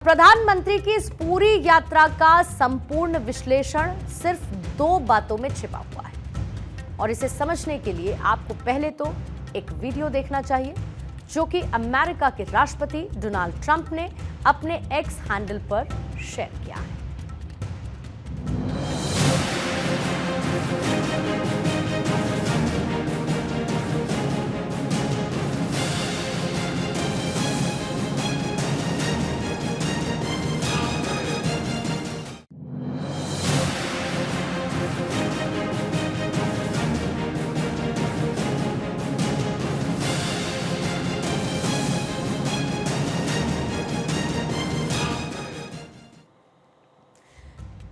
प्रधानमंत्री की इस पूरी यात्रा का संपूर्ण विश्लेषण सिर्फ दो बातों में छिपा हुआ है और इसे समझने के लिए आपको पहले तो एक वीडियो देखना चाहिए जो कि अमेरिका के राष्ट्रपति डोनाल्ड ट्रंप ने अपने एक्स हैंडल पर शेयर किया है।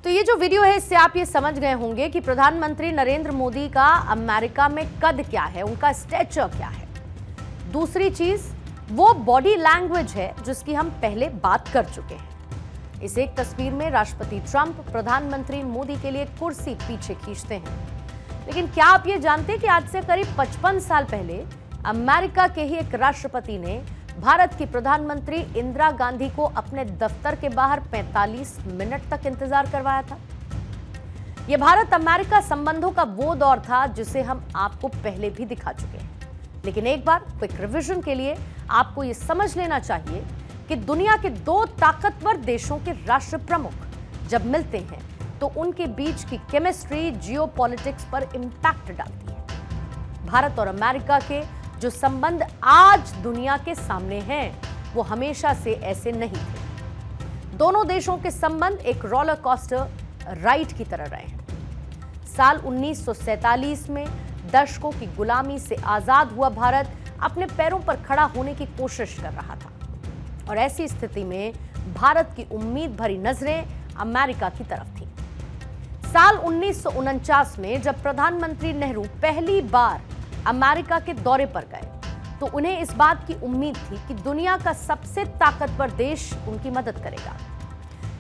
तो ये जो वीडियो है इससे आप ये समझ गए होंगे कि प्रधानमंत्री नरेंद्र मोदी का अमेरिका में कद क्या है, उनका स्टैचर क्या है। दूसरी चीज वो बॉडी लैंग्वेज है जिसकी हम पहले बात कर चुके हैं। इस एक तस्वीर में राष्ट्रपति ट्रंप प्रधानमंत्री मोदी के लिए कुर्सी पीछे खींचते हैं। लेकिन क्या आप ये जानते हैं कि आज से करीब 55 साल पहले अमेरिका के ही एक राष्ट्रपति ने भारत की प्रधानमंत्री इंदिरा गांधी को अपने दफ्तर के बाहर 45 मिनट तक इंतजार करवाया था। यह भारत अमेरिका संबंधों का वो दौर था जिसे हम आपको पहले भी दिखा चुके हैं। लेकिन एक बार क्विक रिवीजन के लिए आपको यह समझ लेना चाहिए कि दुनिया के दो ताकतवर देशों के राष्ट्र प्रमुख जब मिलते हैं तो उनके बीच की केमिस्ट्री जियोपॉलिटिक्स पर इंपैक्ट डालती है। भारत और अमेरिका के जो संबंध आज दुनिया के सामने हैं वो हमेशा से ऐसे नहीं थे। दोनों देशों के संबंध एक रोलर कोस्टर राइड की तरह रहे हैं। साल 1947 में दशकों की गुलामी से आजाद हुआ भारत अपने पैरों पर खड़ा होने की कोशिश कर रहा था और ऐसी स्थिति में भारत की उम्मीद भरी नजरें अमेरिका की तरफ थी। साल 1949 में जब प्रधानमंत्री नेहरू पहली बार अमेरिका के दौरे पर गए तो उन्हें इस बात की उम्मीद थी कि दुनिया का सबसे ताकतवर देश उनकी मदद करेगा।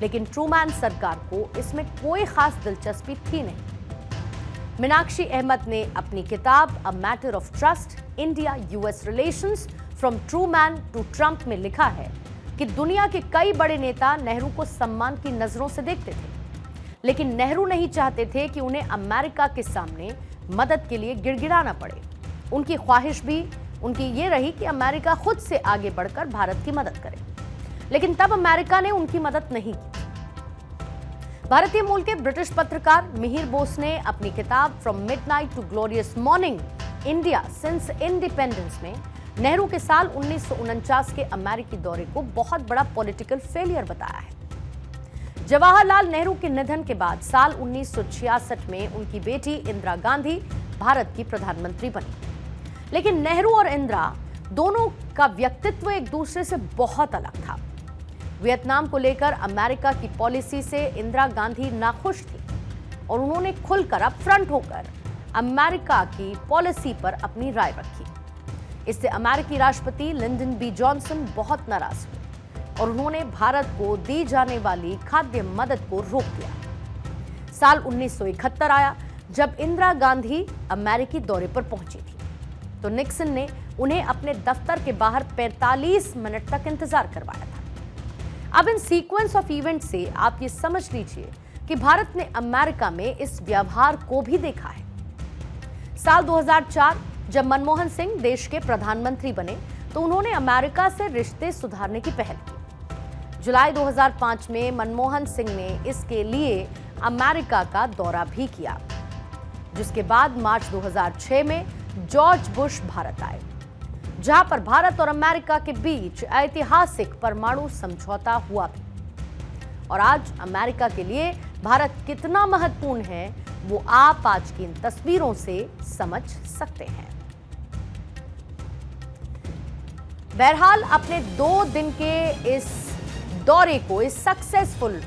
लेकिन ट्रूमैन सरकार को इसमें कोई खास दिलचस्पी थी नहीं। मीनाक्षी अहमद ने अपनी किताब a matter of trust India US relations from Truman to Trump में लिखा है कि दुनिया के कई बड़े नेता नेहरू को सम्मान की नजरों से देखते थे, लेकिन नेहरू नहीं चाहते थे कि उन्हें अमेरिका के सामने मदद के लिए गिड़गिड़ाना पड़े। उनकी ख्वाहिश भी उनकी ये रही कि अमेरिका खुद से आगे बढ़कर भारत की मदद करे, लेकिन तब अमेरिका ने उनकी मदद नहीं की। भारतीय मूल के ब्रिटिश पत्रकार मिहिर बोस ने अपनी किताब from midnight to glorious morning India since independence में नेहरू के साल 1949 के अमेरिकी दौरे को बहुत बड़ा पॉलिटिकल फेलियर बताया है। जवाहरलाल नेहरू के निधन के बाद साल 1966 में उनकी बेटी इंदिरा गांधी भारत की प्रधानमंत्री बनी, लेकिन नेहरू और इंदिरा दोनों का व्यक्तित्व एक दूसरे से बहुत अलग था। वियतनाम को लेकर अमेरिका की पॉलिसी से इंदिरा गांधी नाखुश थी और उन्होंने खुलकर अपफ्रंट होकर अमेरिका की पॉलिसी पर अपनी राय रखी। इससे अमेरिकी राष्ट्रपति लिंडन बी जॉनसन बहुत नाराज हुए और उन्होंने भारत को दी जाने वाली खाद्य मदद को रोक दिया। साल 1971 आया जब इंदिरा गांधी अमेरिकी दौरे पर पहुंची थी तो निक्सन ने उन्हें अपने दफ्तर के बाहर 45 मिनट तक इंतजार करवाया था। अब इन सीक्वेंस ऑफ इवेंट से आप ये समझ लीजिए कि भारत ने अमेरिका में इस व्यवहार को भी देखा है। साल 2004 जब मनमोहन सिंह देश के प्रधानमंत्री बने तो उन्होंने अमेरिका से रिश्ते सुधारने की पहल की। जुलाई 2005 में मनमोहन सिंह ने इसके लिए अमेरिका का दौरा भी किया, जिसके बाद मार्च 2006 में जॉर्ज बुश भारत आए, जहां पर भारत और अमेरिका के बीच ऐतिहासिक परमाणु समझौता हुआ भी। और आज अमेरिका के लिए भारत कितना महत्वपूर्ण है वो आप आज की इन तस्वीरों से समझ सकते हैं। बहरहाल अपने 2 दिन के इस दौरे को, इस सक्सेसफुल